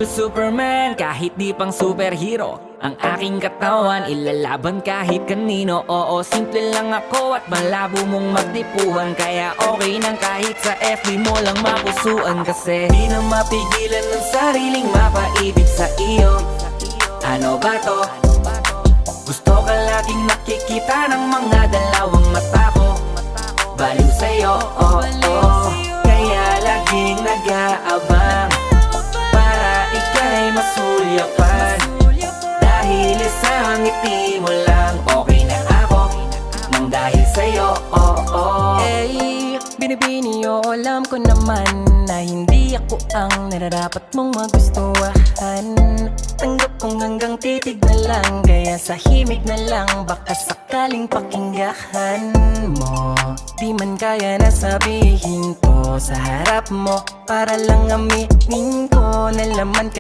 Superman, kahit di pang superhero. Ang aking katawan, ilalaban kahit kanino. Oo, simple lang ako at malabo mong magtipuhan. Kaya okay nang kahit sa FB mo lang mapusuan. Kasi di na mapigilan ng sariling mapaibig sa iyo. Ano ba to? Gusto ka laging nakikita ng mga dalawang mata ko. Baliw sa'yo, oh, oh. Kaya laging nag-aabang para ika'y masulyapan. Dahil isang ngiti mo lang, okay na ako nang dahil sa'yo, oh, oh. Hey, binibini o alam ko naman na hindi ako ang nararapat mong magustuhan. Tanggap kong hanggang titig na lang, kaya sa himig na lang baka sakaling pakinggan mo. Di man kaya na sabihin ko sa harap mo, para lang aminin ko na laman ka.